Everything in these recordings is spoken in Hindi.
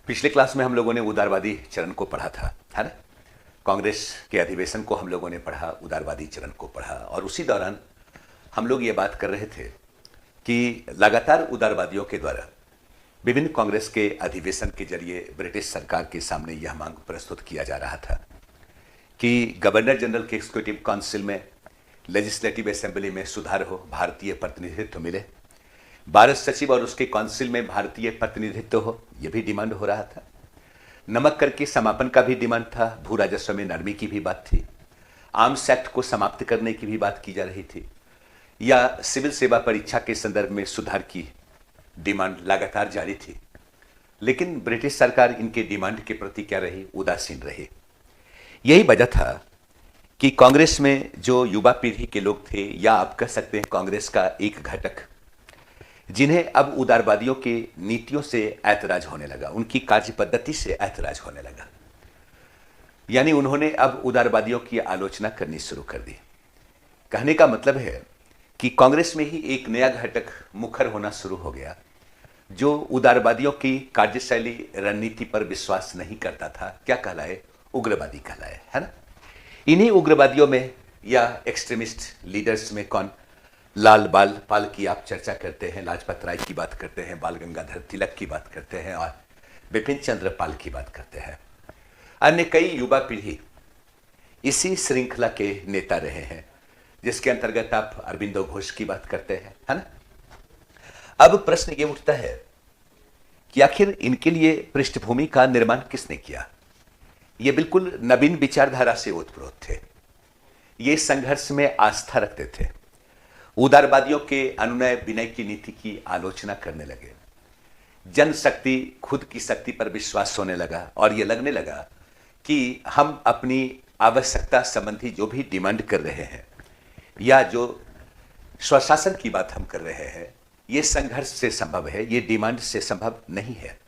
पिछले क्लास में हम लोगों ने उदारवादी चरण को पढ़ा था, है ना। कांग्रेस के अधिवेशन को हम लोगों ने पढ़ा, उदारवादी चरण को पढ़ा, और उसी दौरान हम लोग ये बात कर रहे थे कि लगातार उदारवादियों के द्वारा विभिन्न कांग्रेस के अधिवेशन के जरिए ब्रिटिश सरकार के सामने यह मांग प्रस्तुत किया जा रहा था कि गवर्नर जनरल के एग्जीक्यूटिव काउंसिल में, लेजिस्लेटिव असेंबली में सुधार हो, भारतीय प्रतिनिधित्व मिले, भारत सचिव और उसके काउंसिल में भारतीय प्रतिनिधित्व हो, यह भी डिमांड हो रहा था। नमक कर के समापन का भी डिमांड था, भू राजस्व में नरमी की भी बात थी, आर्म्स एक्ट को समाप्त करने की भी बात की जा रही थी, या सिविल सेवा परीक्षा के संदर्भ में सुधार की डिमांड लगातार जारी थी। लेकिन ब्रिटिश सरकार इनके डिमांड के प्रति क्या रही? उदासीन रही। यही वजह था कि कांग्रेस में जो युवा पीढ़ी के लोग थे, या आप कह सकते हैं कांग्रेस का एक घटक, जिन्हें अब उदारवादियों की नीतियों से ऐतराज होने लगा, उनकी कार्य पद्धति से ऐतराज होने लगा, यानी उन्होंने अब उदारवादियों की आलोचना करनी शुरू कर दी। कहने का मतलब है कि कांग्रेस में ही एक नया घटक मुखर होना शुरू हो गया, जो उदारवादियों की कार्यशैली, रणनीति पर विश्वास नहीं करता था। क्या कहलाए? उग्रवादी कहलाए, है ना। इन्हीं उग्रवादियों में या एक्सट्रीमिस्ट लीडर्स में कौन? लाल बाल पाल की आप चर्चा करते हैं, लाजपत राय की बात करते हैं, बाल गंगाधर तिलक की बात करते हैं, और बिपिन चंद्र पाल की बात करते हैं। अन्य कई युवा पीढ़ी इसी श्रृंखला के नेता रहे हैं, जिसके अंतर्गत आप अरविंदो घोष की बात करते हैं, है ना। अब प्रश्न ये उठता है कि आखिर इनके लिए पृष्ठभूमि का निर्माण किसने किया? ये बिल्कुल नवीन विचारधारा से ओतप्रोत थे, ये संघर्ष में आस्था रखते थे, उदारवादियों के अनुनय विनय की नीति की आलोचना करने लगे, जनशक्ति, खुद की शक्ति पर विश्वास होने लगा, और यह लगने लगा कि हम अपनी आवश्यकता संबंधी जो भी डिमांड कर रहे हैं, या जो स्वशासन की बात हम कर रहे हैं, ये संघर्ष से संभव है, ये डिमांड से संभव नहीं है।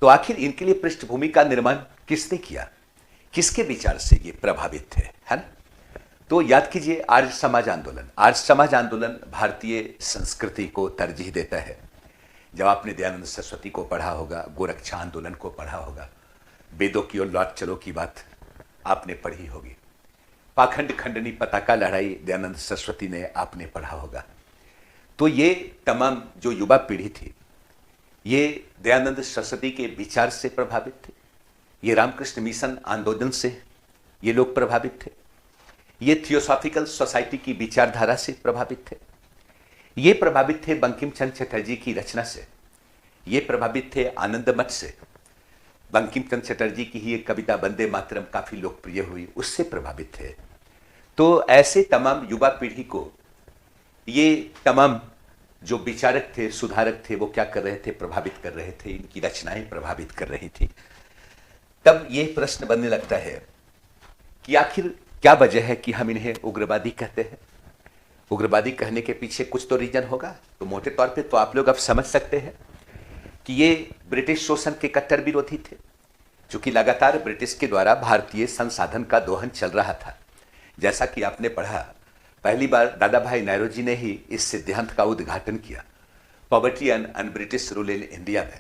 तो आखिर इनके लिए पृष्ठभूमि का निर्माण किसने किया? किसके विचार से ये प्रभावित थे, है ना। तो याद कीजिए, आर्य समाज आंदोलन। आर्य समाज आंदोलन भारतीय संस्कृति को तरजीह देता है। जब आपने दयानंद सरस्वती को पढ़ा होगा, गोरक्षा आंदोलन को पढ़ा होगा, वेदों की ओर लौट चलो की बात आपने पढ़ी होगी, पाखंड खंडनी पताका लहराई दयानंद सरस्वती ने आपने पढ़ा होगा। तो ये तमाम जो युवा पीढ़ी थी, ये दयानंद सरस्वती के विचार से प्रभावित थे, ये रामकृष्ण मिशन आंदोलन से ये लोग प्रभावित थे, ये थियोसॉफिकल सोसाइटी की विचारधारा से प्रभावित थे, ये प्रभावित थे बंकिम चंद्र चटर्जी की रचना से, ये प्रभावित थे आनंद मठ से। बंकिम चंद्र चटर्जी की ही एक कविता वंदे मातरम काफी लोकप्रिय हुई, उससे प्रभावित थे। तो ऐसे तमाम युवा पीढ़ी को ये तमाम जो विचारक थे, सुधारक थे, वो क्या कर रहे थे? प्रभावित कर रहे थे, इनकी रचनाएं प्रभावित कर रही थी। तब ये प्रश्न बनने लगता है कि आखिर क्या वजह है कि हम इन्हें उग्रवादी कहते हैं? उग्रवादी कहने के पीछे कुछ तो रीजन होगा। तो मोटे तौर पे तो आप लोग अब समझ सकते हैं कि ये ब्रिटिश शोषण के कट्टर विरोधी थे, क्योंकि लगातार ब्रिटिश के द्वारा भारतीय संसाधन का दोहन चल रहा था। जैसा कि आपने पढ़ा, पहली बार दादा भाई नेहरू ने ही इस सिद्धांत का उद्घाटन किया, poverty and British rule in India में,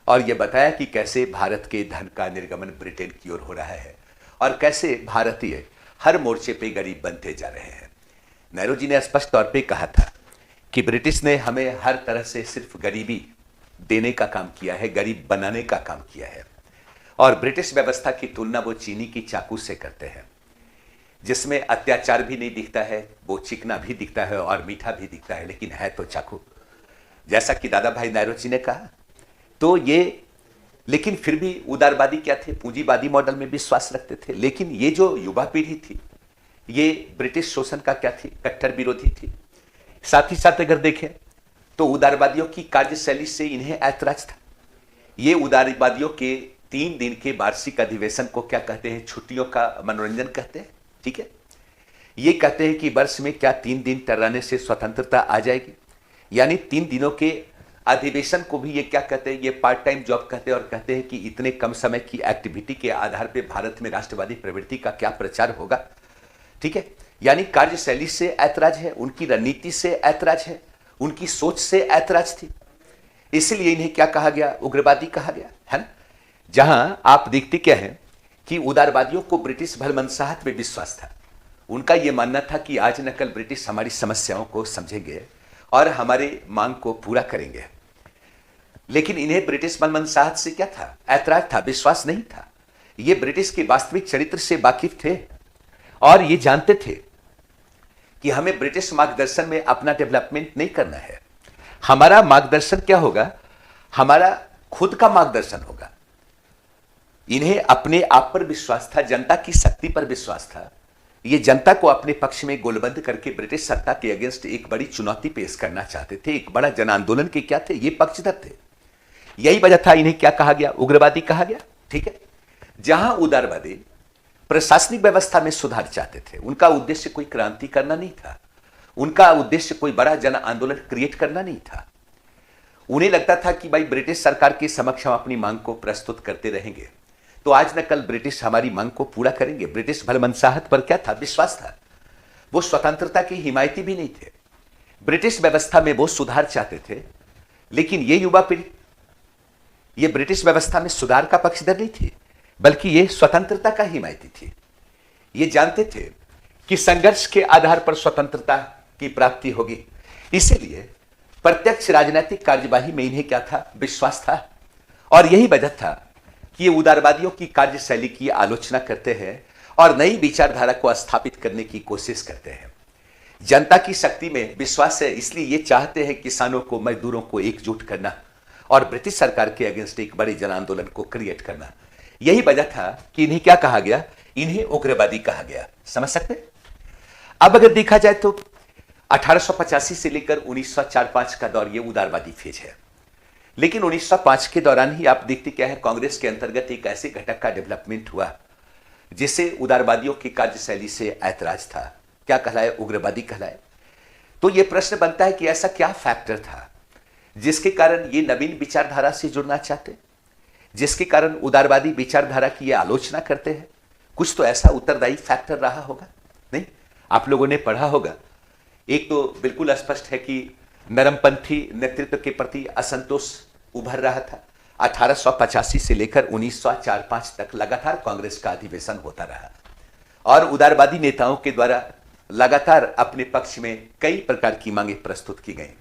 और यह बताया कि कैसे भारत के धन का निर्गमन ब्रिटेन की ओर हो रहा है, और कैसे भारतीय हर मोर्चे पे गरीब बनते जा रहे हैं। नेहरू जी ने स्पष्ट तौर पे कहा था कि ब्रिटिश ने हमें हर तरह से सिर्फ गरीबी देने का काम किया है, गरीब बनाने का काम किया है। और ब्रिटिश व्यवस्था की तुलना वो चीनी की चाकू से करते हैं, जिसमें अत्याचार भी नहीं दिखता है, वो चिकना भी दिखता है और मीठा भी दिखता है, लेकिन है तो चाकू, जैसा कि दादा भाई नेहरू जी ने कहा। तो ये, लेकिन फिर भी उदारवादी क्या थे? पूंजीवादी मॉडल में विश्वास रखते थे। लेकिन ये जो युवा पीढ़ी थी, ये ब्रिटिश शोषण का क्या थी? कट्टर विरोधी थी। साथ ही साथ अगर देखें तो उदारवादियों की कार्यशैली से इन्हें ऐतराज था। ये उदारवादियों के 3 दिन के वार्षिक अधिवेशन को क्या कहते हैं? छुट्टियों का मनोरंजन कहते हैं, ठीक है। ये कहते हैं कि वर्ष में क्या 3 दिन टर्राने से स्वतंत्रता आ जाएगी, यानी 3 दिनों के अधिवेशन को भी ये क्या कहते हैं? ये पार्ट टाइम जॉब कहते हैं, और कहते हैं कि इतने कम समय की एक्टिविटी के आधार पे भारत में राष्ट्रवादी प्रवृत्ति का क्या प्रचार होगा, ठीक है। यानी कार्यशैली से ऐतराज है, उनकी रणनीति से ऐतराज है, उनकी सोच से ऐतराज थी। इसलिए इन्हें क्या कहा गया? उग्रवादी कहा गया, है ना। जहां आप देखते क्या है कि उदारवादियों को ब्रिटिश भलमनसाहत में विश्वास था। उनका यह मानना था कि आज न कल ब्रिटिश हमारी समस्याओं को समझेंगे और हमारे मांग को पूरा करेंगे। लेकिन इन्हें ब्रिटिश भलमनसाहत से क्या था? ऐतराज था, विश्वास नहीं था। ये ब्रिटिश के वास्तविक चरित्र से वाकिफ थे और ये जानते थे कि हमें ब्रिटिश मार्गदर्शन में अपना डेवलपमेंट नहीं करना है। हमारा मार्गदर्शन क्या होगा? हमारा खुद का मार्गदर्शन होगा। इन्हें अपने आप पर विश्वास था, जनता की शक्ति पर विश्वास था। ये जनता को अपने पक्ष में गोलबंद करके ब्रिटिश सत्ता के अगेंस्ट एक बड़ी चुनौती पेश करना चाहते थे। एक बड़ा जन आंदोलन के क्या थे? ये पक्षधर थे। यही वजह था इन्हें क्या कहा गया? उग्रवादी कहा गया। ठीक है, जहां उदारवादी प्रशासनिक व्यवस्था में सुधार चाहते थे, उनका उद्देश्य कोई क्रांति करना नहीं था, उनका उद्देश्य कोई बड़ा जन आंदोलन क्रिएट करना नहीं था। उन्हें लगता था कि भाई ब्रिटिश सरकार के समक्ष हम अपनी मांग को प्रस्तुत करते रहेंगे तो आज न कल ब्रिटिश हमारी मांग को पूरा करेंगे। ब्रिटिश भलमनसाहत पर क्या था? विश्वास था। वो स्वतंत्रता की हिमायती भी नहीं थे। ब्रिटिश व्यवस्था में वो सुधार चाहते थे, लेकिन ये युवा पीढ़ी ये ब्रिटिश व्यवस्था में सुधार का पक्षधर नहीं थी, बल्कि ये स्वतंत्रता का हिमायती थी। ये जानते थे कि संघर्ष के आधार पर स्वतंत्रता की प्राप्ति होगी। इसीलिए प्रत्यक्ष राजनीतिक कार्यवाही में इन्हें क्या था? विश्वास था। और यही वजह था कि ये उदारवादियों की कार्यशैली की आलोचना करते हैं और नई विचारधारा को स्थापित करने की कोशिश करते हैं। जनता की शक्ति में विश्वास है, इसलिए ये चाहते हैं किसानों को, मजदूरों को एकजुट करना और ब्रिटिश सरकार के अगेंस्ट एक बड़े जन आंदोलन को क्रिएट करना। यही वजह था कि इन्हें क्या कहा गया? इन्हें उग्रवादी कहा गया। समझ सकते? अब अगर देखा जाए तो 1885 से लेकर 1904-5 का दौर ये उदारवादी फेज है। लेकिन 1905 के दौरान ही आप देखते क्या है, कांग्रेस के अंतर्गत एक ऐसे घटक का डेवलपमेंट हुआ जिसे उदारवादियों की कार्यशैली से ऐतराज था। क्या कहलाए? उग्रवादी कहलाए। तो यह प्रश्न बनता है कि ऐसा क्या फैक्टर था जिसके कारण ये नवीन विचारधारा से जुड़ना चाहते, जिसके कारण उदारवादी विचारधारा की ये आलोचना करते हैं? कुछ तो ऐसा उत्तरदायी फैक्टर रहा होगा, नहीं? आप लोगों ने पढ़ा होगा। एक तो बिल्कुल स्पष्ट है कि नरमपंथी नेतृत्व के प्रति असंतोष उभर रहा था। 1885 से लेकर 1904-5 तक लगातार कांग्रेस का अधिवेशन होता रहा और उदारवादी नेताओं के द्वारा लगातार अपने पक्ष में कई प्रकार की मांगे प्रस्तुत की गई,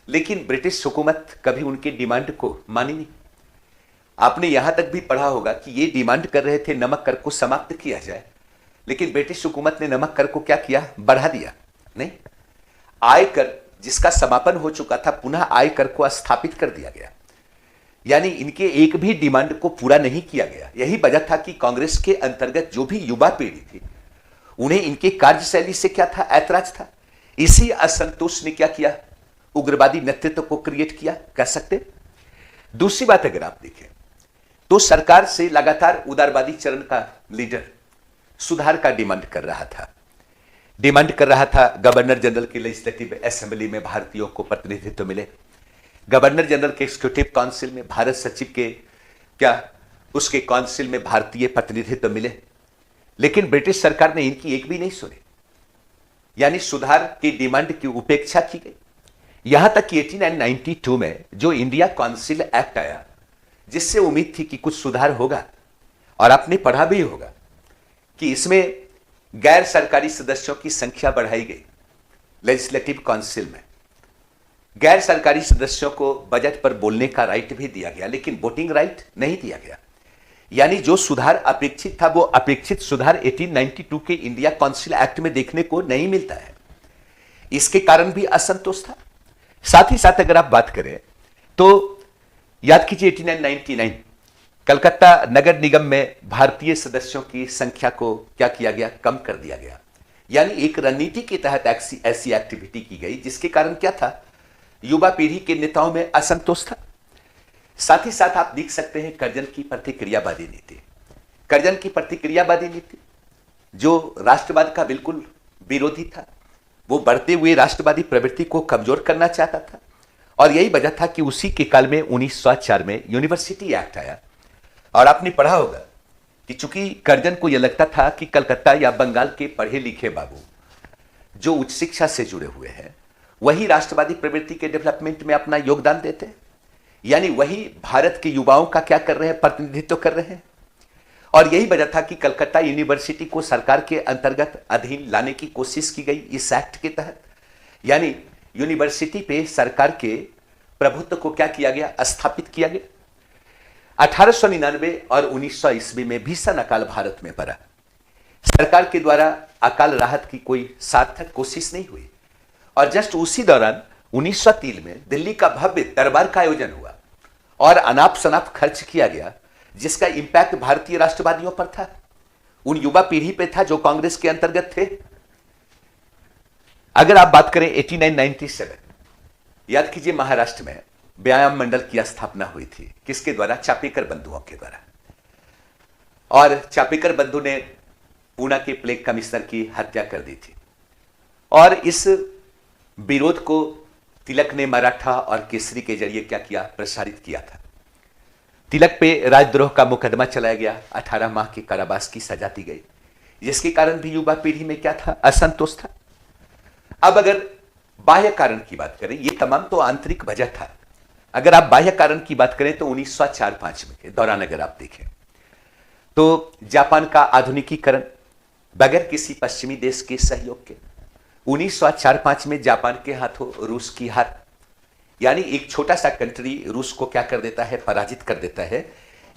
लेकिन ब्रिटिश हुकूमत कभी उनके डिमांड को मानी नहीं। आपने यहां तक भी पढ़ा होगा कि ये डिमांड कर रहे थे नमक कर को समाप्त किया जाए, लेकिन ब्रिटिश हुकूमत ने नमक कर को क्या किया? बढ़ा दिया। नहीं, आय कर जिसका समापन हो चुका था, पुनः आय कर को स्थापित कर दिया गया। यानी इनके एक भी डिमांड को पूरा नहीं किया गया। यही वजह था कि कांग्रेस के अंतर्गत जो भी युवा पीढ़ी थी, उन्हें इनके कार्यशैली से क्या था? ऐतराज था। इसी असंतोष ने क्या किया? उग्रवादी नेतृत्व को क्रिएट किया, कह सकते। दूसरी बात अगर आप देखें तो सरकार से लगातार उदारवादी चरण का लीडर सुधार का डिमांड कर रहा था। गवर्नर जनरल की लेजिस्लेटिव असेंबली में भारतीयों को प्रतिनिधित्व मिले, गवर्नर जनरल के एग्जीक्यूटिव काउंसिल में, भारत सचिव के उसके काउंसिल में भारतीय प्रतिनिधित्व मिले, लेकिन ब्रिटिश सरकार ने इनकी एक भी नहीं सुनी। यानी सुधार की डिमांड की उपेक्षा की गई। यहां तक कि 1892 में जो इंडिया काउंसिल एक्ट आया, जिससे उम्मीद थी कि कुछ सुधार होगा, और आपने पढ़ा भी होगा कि इसमें गैर सरकारी सदस्यों की संख्या बढ़ाई गई। लेजिस्लेटिव काउंसिल में गैर सरकारी सदस्यों को बजट पर बोलने का राइट भी दिया गया, लेकिन वोटिंग राइट नहीं दिया गया। यानी जो सुधार अपेक्षित था, वो अपेक्षित सुधार 1892 के इंडिया काउंसिल एक्ट में देखने को नहीं मिलता है। इसके कारण भी असंतोष था। साथ ही साथ अगर आप बात करें तो याद कीजिए 1899 कलकत्ता नगर निगम में भारतीय सदस्यों की संख्या को क्या किया गया? कम कर दिया गया। यानी एक रणनीति के तहत ऐसी एक्टिविटी की गई जिसके कारण क्या था? युवा पीढ़ी के नेताओं में असंतोष था। साथ ही साथ आप देख सकते हैं कर्जन की प्रतिक्रियावादी नीति। कर्जन की प्रतिक्रियावादी नीति जो राष्ट्रवाद का बिल्कुल विरोधी था, वो बढ़ते हुए राष्ट्रवादी प्रवृत्ति को कमजोर करना चाहता था। और यही वजह था कि उसी के काल में 1904 में यूनिवर्सिटी एक्ट आया। और आपने पढ़ा होगा कि चूंकि कर्जन को यह लगता था कि कलकत्ता या बंगाल के पढ़े लिखे बाबू जो उच्च शिक्षा से जुड़े हुए हैं, वही राष्ट्रवादी प्रवृत्ति के डेवलपमेंट में अपना योगदान देते हैं, यानी वही भारत के युवाओं का क्या कर रहे हैं, प्रतिनिधित्व कर रहे हैं। और यही वजह था कि कलकत्ता यूनिवर्सिटी को सरकार के अंतर्गत अधीन लाने की कोशिश की गई इस एक्ट के तहत। यानी यूनिवर्सिटी पे सरकार के प्रभुत्व को क्या किया गया, स्थापित किया गया। 1899 और 1900 ईस्वी में भीषण अकाल भारत में पड़ा। सरकार के द्वारा अकाल राहत की कोई सार्थक कोशिश नहीं हुई और जस्ट उसी दौरान 1903 में दिल्ली का भव्य दरबार का आयोजन हुआ और अनाप शनाप खर्च किया गया, जिसका इंपैक्ट भारतीय राष्ट्रवादियों पर था, उन युवा पीढ़ी पे था जो कांग्रेस के अंतर्गत थे। अगर आप बात करें 8997, याद कीजिए महाराष्ट्र में व्यायाम मंडल की स्थापना हुई थी, किसके द्वारा, चापेकर बंधुओं के द्वारा। और चापेकर बंधु ने पूना के प्लेग कमिश्नर की हत्या कर दी थी और इस विरोध को तिलक ने मराठा और केसरी के जरिए क्या किया, प्रसारित किया था। तिलक पे राजद्रोह का मुकदमा चलाया गया, 18 माह के कारावास की सजा दी गई, जिसके कारण भी युवा पीढ़ी में क्या था, असंतोष था। अब अगर बाह्य कारण की बात करें, ये तमाम तो आंतरिक वजह था। अगर आप बाह्य कारण की बात करें तो 1904-05 के दौरान अगर आप देखें तो जापान का आधुनिकीकरण बगैर किसी पश्चिमी देश के सहयोग के, 1904-05 में जापान के हाथों रूस की हार, यानी एक छोटा सा कंट्री रूस को क्या कर देता है, पराजित कर देता है।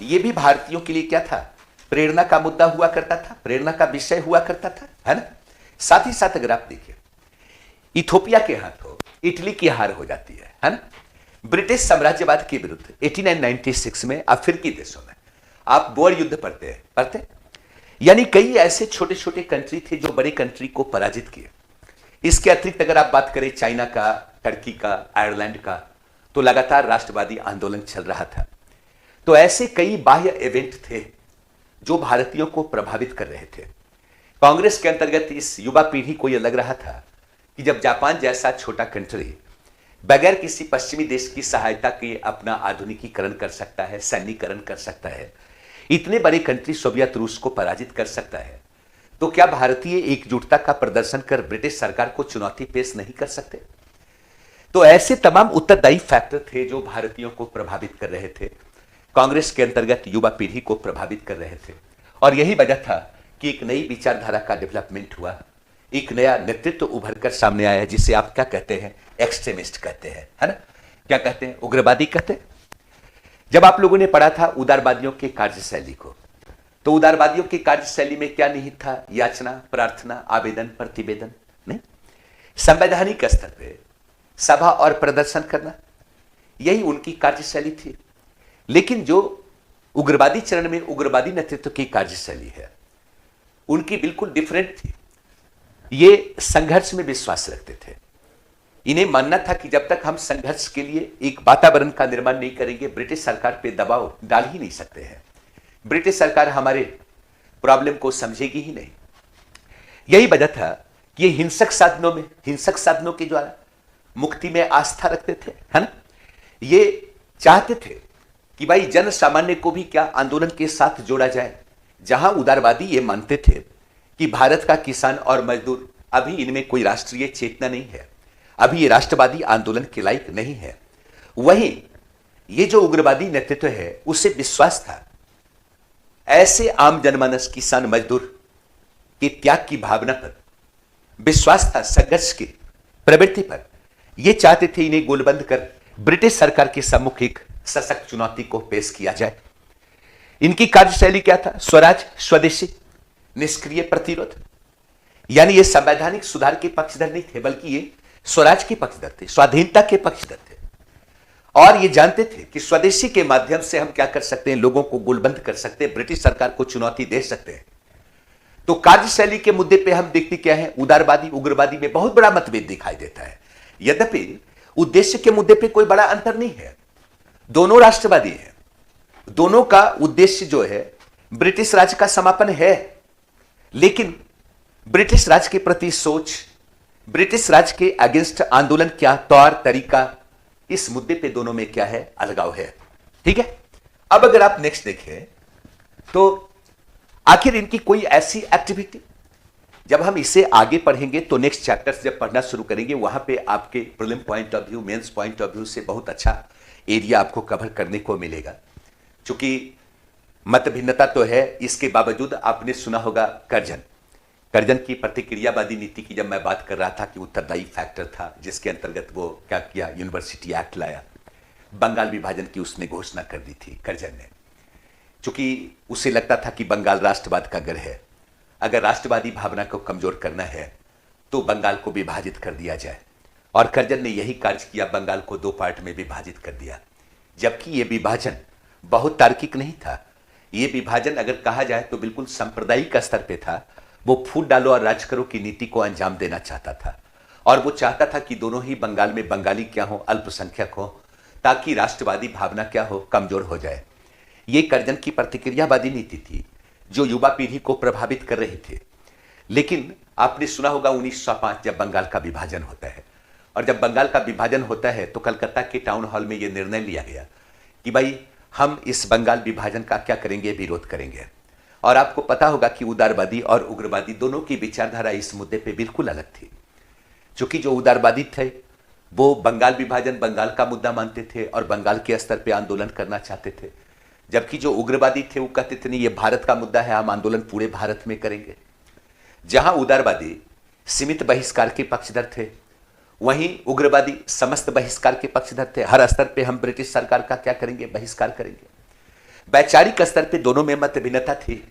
यह भी भारतीयों के लिए क्या था, प्रेरणा का मुद्दा हुआ करता था, प्रेरणा का विषय हुआ करता था, है ना। साथ ही साथ अगर आप देखिए इथोपिया के हाथों इटली की हार हो जाती है ना। ब्रिटिश साम्राज्यवाद के विरुद्ध 1896 में अफ्रीकी देशों में आप बोअर युद्ध पढ़ते, यानी कई ऐसे छोटे छोटे कंट्री थे जो बड़े कंट्री को पराजित किए। इसके अतिरिक्त अगर आप बात करें चाइना का, टर्की का, आयरलैंड का, तो लगातार राष्ट्रवादी आंदोलन चल रहा था। तो ऐसे कई बाह्य इवेंट थे जो भारतीयों को प्रभावित कर रहे थे। कांग्रेस के अंतर्गत इस युवा पीढ़ी को यह लग रहा था कि जब जापान जैसा छोटा कंट्री बगैर किसी पश्चिमी देश की सहायता के अपना आधुनिकीकरण कर सकता है, सैन्यीकरण कर सकता है, इतने बड़े कंट्री सोवियत रूस को पराजित कर सकता है, तो क्या भारतीय एकजुटता का प्रदर्शन कर ब्रिटिश सरकार को चुनौती पेश नहीं कर सकते। तो ऐसे तमाम उत्तरदायी फैक्टर थे जो भारतीयों को प्रभावित कर रहे थे, कांग्रेस के अंतर्गत युवा पीढ़ी को प्रभावित कर रहे थे। और यही वजह था कि एक नई विचारधारा का डेवलपमेंट हुआ, एक नया नेतृत्व उभर कर सामने आया, जिसे आप क्या कहते हैं, एक्सट्रीमिस्ट कहते हैं, है ना। क्या कहते हैं, उग्रवादी कहते हैं। जब आप लोगों ने पढ़ा था उदारवादियों के कार्यशैली को, तो उदारवादियों की कार्यशैली में क्या निहित था, याचना, प्रार्थना, आवेदन, प्रतिवेदन नहीं, संवैधानिक स्तर पे सभा और प्रदर्शन करना, यही उनकी कार्यशैली थी। लेकिन जो उग्रवादी चरण में उग्रवादी नेतृत्व की कार्यशैली है, उनकी बिल्कुल डिफरेंट थी। ये संघर्ष में विश्वास रखते थे। इन्हें मानना था कि जब तक हम संघर्ष के लिए एक वातावरण का निर्माण नहीं करेंगे, ब्रिटिश सरकार पे दबाव डाल ही नहीं सकते हैं, ब्रिटिश सरकार हमारे प्रॉब्लम को समझेगी ही नहीं। यही वजह था कि ये हिंसक साधनों के द्वारा मुक्ति में आस्था रखते थे, है ना। ये चाहते थे कि भाई जन सामान्य को भी क्या आंदोलन के साथ जोड़ा जाए, जहां उदारवादी ये मानते थे कि भारत का किसान और मजदूर, अभी इनमें कोई राष्ट्रीय चेतना नहीं है, अभी ये राष्ट्रवादी आंदोलन के लायक नहीं है। वहीं ये जो उग्रवादी नेतृत्व है, उसे विश्वास था ऐसे आम जनमानस, किसान, मजदूर के त्याग की भावना पर, विश्वास था संघर्ष की प्रवृत्ति पर। ये चाहते थे इन्हें गोलबंद कर ब्रिटिश सरकार के सम्मुख एक सशक्त चुनौती को पेश किया जाए। इनकी कार्यशैली क्या था, स्वराज, स्वदेशी, निष्क्रिय प्रतिरोध। यानी ये संवैधानिक सुधार के पक्षधर नहीं थे, बल्कि ये स्वराज के पक्षधर थे, स्वाधीनता के पक्षधर थे। और ये जानते थे कि स्वदेशी के माध्यम से हम क्या कर सकते हैं, लोगों को गोलबंद कर सकते हैं, ब्रिटिश सरकार को चुनौती दे सकते हैं। तो कार्यशैली के मुद्दे पे हम देखते क्या है, उदारवादी उग्रवादी में बहुत बड़ा मतभेद दिखाई देता है। यद्यपि उद्देश्य के मुद्दे पे कोई बड़ा अंतर नहीं है, दोनों राष्ट्रवादी हैं, दोनों का उद्देश्य जो है ब्रिटिश राज का समापन है। लेकिन ब्रिटिश राज के प्रति सोच, ब्रिटिश राज के अगेंस्ट आंदोलन क्या तौर तरीका, इस मुद्दे पे दोनों में क्या है, अलगाव है। ठीक है। अब अगर आप नेक्स्ट देखें तो आखिर इनकी कोई ऐसी एक्टिविटी, जब हम इसे आगे पढ़ेंगे तो नेक्स्ट चैप्टर्स जब पढ़ना शुरू करेंगे, वहां पे आपके prelim point of view, mains point of view से बहुत अच्छा एरिया आपको कवर करने को मिलेगा। क्योंकि मत भिन्नता तो है, इसके बावजूद आपने सुना होगा कर्जन की प्रतिक्रियावादी नीति की जब मैं बात कर रहा था कि उत्तरदायी फैक्टर था, जिसके अंतर्गत वो क्या किया, यूनिवर्सिटी एक्ट लाया, बंगाल विभाजन की उसने घोषणा कर दी थी कर्जन ने। चूंकि उसे लगता था कि बंगाल राष्ट्रवाद का गढ़ है, अगर राष्ट्रवादी भावना को कमजोर करना है तो बंगाल को विभाजित कर दिया जाए, और कर्जन ने यही कार्य किया, बंगाल को 2 पार्ट में विभाजित कर दिया। जबकि यह विभाजन बहुत तार्किक नहीं था, ये विभाजन अगर कहा जाए तो बिल्कुल सांप्रदायिक स्तर पे था। वो फूट डालो और राज करो की नीति को अंजाम देना चाहता था, और वो चाहता था कि दोनों ही बंगाल में बंगाली क्या हो, अल्पसंख्यक हो, ताकि राष्ट्रवादी भावना क्या हो, कमजोर हो जाए। ये कर्जन की प्रतिक्रियावादी नीति थी जो युवा पीढ़ी को प्रभावित कर रही थी। लेकिन आपने सुना होगा 1905 जब बंगाल का विभाजन होता है, और जब बंगाल का विभाजन होता है तो कलकत्ता के टाउन हॉल में यह निर्णय लिया गया कि भाई हम इस बंगाल विभाजन का क्या करेंगे, विरोध करेंगे। और आपको पता होगा कि उदारवादी और उग्रवादी दोनों की विचारधारा इस मुद्दे पे बिल्कुल अलग थी। क्योंकि जो उदारवादी थे वो बंगाल विभाजन बंगाल का मुद्दा मानते थे और बंगाल के स्तर पे आंदोलन करना चाहते थे, जबकि जो उग्रवादी थे वो कहते थे नहीं, ये भारत का मुद्दा है, हम आंदोलन पूरे भारत में करेंगे। जहां उदारवादी सीमित बहिष्कार के पक्षधर थे, वहीं उग्रवादी समस्त बहिष्कार के पक्षधर थे। हर स्तर पे हम ब्रिटिश सरकार का क्या करेंगे, बहिष्कार करेंगे। वैचारिक स्तर पे दोनों में मत भिन्नता थी।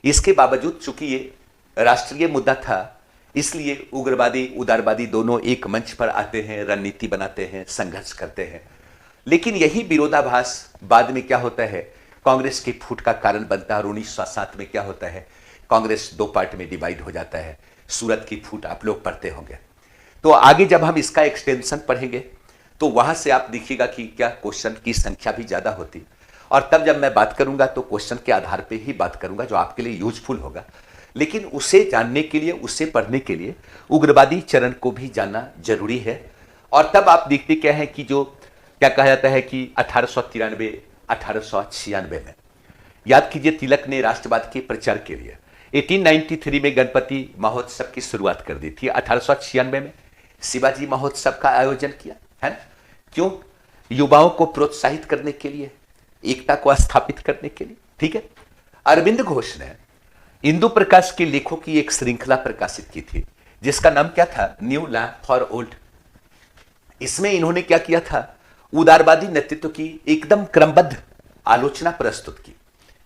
इसके बावजूद चूंकि ये राष्ट्रीय मुद्दा था, इसलिए उग्रवादी उदारवादी दोनों एक मंच पर आते हैं, रणनीति बनाते हैं, संघर्ष करते हैं। लेकिन यही विरोधाभास बाद में क्या होता है, कांग्रेस की फूट का कारण बनता है। और 1907 में क्या होता है, कांग्रेस 2 पार्ट में डिवाइड हो जाता है। सूरत की फूट आप लोग पढ़ते होंगे। तो आगे जब हम इसका एक्सटेंशन पढ़ेंगे तो वहां से आप देखिएगा कि क्या क्वेश्चन की संख्या भी ज्यादा होती, और तब जब मैं बात करूंगा तो क्वेश्चन के आधार पे ही बात करूंगा जो आपके लिए यूजफुल होगा। लेकिन उसे जानने के लिए, उसे पढ़ने के लिए उग्रवादी चरण को भी जानना जरूरी है। और तब आप देखते क्या है कि जो क्या कहा जाता है कि 1893 1896 में, याद कीजिए, तिलक ने राष्ट्रवाद के प्रचार के लिए 1893 में गणपति महोत्सव की शुरुआत कर दी थी। 1896 में शिवाजी महोत्सव का आयोजन किया है ना, क्यों, युवाओं को प्रोत्साहित करने के लिए, एकता को स्थापित करने के लिए। ठीक है। अरविंद घोष ने इंदु प्रकाश के लेखों की एक श्रृंखला प्रकाशित की थी जिसका नाम क्या था, न्यू लॉ फॉर ओल्ड। इसमें इन्होंने क्या किया था, उदारवादी नेतृत्व की एकदम क्रमबद्ध आलोचना प्रस्तुत की।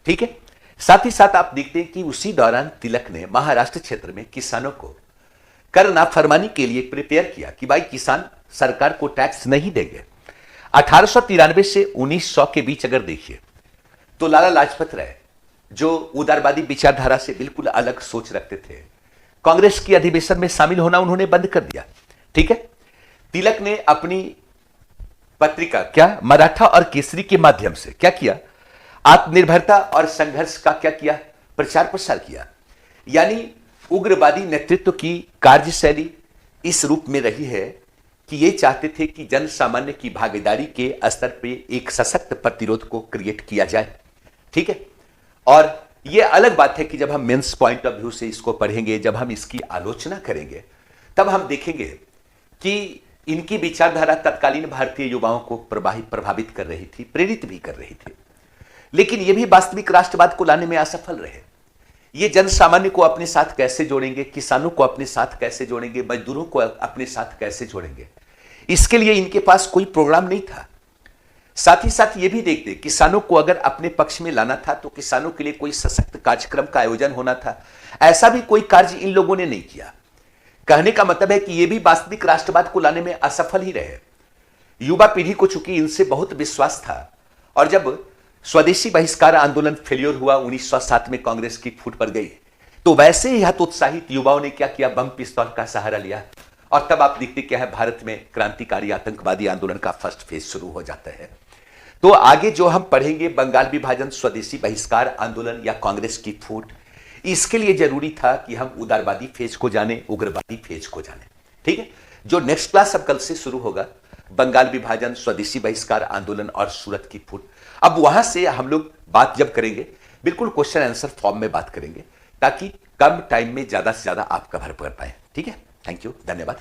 ठीक है। साथ ही साथ आप देखते हैं कि उसी दौरान तिलक ने महाराष्ट्र क्षेत्र में किसानों को कर नाफरमानी के लिए प्रिपेयर किया कि भाई किसान सरकार को टैक्स नहीं देंगे। 1893 से 1900 के बीच अगर देखिए तो लाला लाजपत राय, जो उदारवादी विचारधारा से बिल्कुल अलग सोच रखते थे, कांग्रेस की अधिवेशन में शामिल होना उन्होंने बंद कर दिया। ठीक है। तिलक ने अपनी पत्रिका क्या, मराठा और केसरी के माध्यम से क्या किया, आत्मनिर्भरता और संघर्ष का क्या किया, प्रचार प्रसार किया। यानी उग्रवादी नेतृत्व की कार्यशैली इस रूप में रही है कि ये चाहते थे कि जन सामान्य की भागीदारी के स्तर पे एक सशक्त प्रतिरोध को क्रिएट किया जाए। ठीक है। और ये अलग बात है कि जब हम मेंस पॉइंट ऑफ व्यू से इसको पढ़ेंगे, जब हम इसकी आलोचना करेंगे, तब हम देखेंगे कि इनकी विचारधारा तत्कालीन भारतीय युवाओं को प्रभावित कर रही थी, प्रेरित भी कर रही थी। लेकिन यह भी वास्तविक राष्ट्रवाद को लाने में असफल रहे। ये जन सामान्य को अपने साथ कैसे जोड़ेंगे, किसानों को अपने साथ कैसे जोड़ेंगे, मजदूरों को अपने साथ कैसे जोड़ेंगे, इसके लिए इनके पास कोई प्रोग्राम नहीं था। साथ ही साथ ये भी देखते, किसानों को अगर अपने पक्ष में लाना था तो किसानों के लिए कोई सशक्त कार्यक्रम का आयोजन होना था। ऐसा भी कोई कार्य इन लोगों ने नहीं किया। कहने का मतलब है कि ये भी वास्तविक राष्ट्रवाद को लाने में असफल ही रहे। युवा पीढ़ी को चूंकि इनसे बहुत विश्वास था, और जब स्वदेशी बहिष्कार आंदोलन फेल्योर हुआ, 1907 में कांग्रेस की फूट पड़ गई, तो वैसे ही हतोत्साहित युवाओं ने क्या किया, बम पिस्तौल का सहारा लिया। और तब आप देखते क्या है, भारत में क्रांतिकारी आतंकवादी आंदोलन का फर्स्ट फेज शुरू हो जाता है। तो आगे जो हम पढ़ेंगे, बंगाल विभाजन, स्वदेशी बहिष्कार आंदोलन या कांग्रेस की फूट, इसके लिए जरूरी था कि हम उदारवादी फेज को जाने, उग्रवादी फेज को जाने। ठीक है। जो नेक्स्ट क्लास अब कल से शुरू होगा, बंगाल विभाजन, स्वदेशी बहिष्कार आंदोलन और सूरत की फूट, अब वहां से हम लोग बात जब करेंगे बिल्कुल क्वेश्चन आंसर फॉर्म में बात करेंगे, ताकि कम टाइम में ज्यादा से ज्यादा आप कवर कर पाए। ठीक है। थैंक यू, धन्यवाद।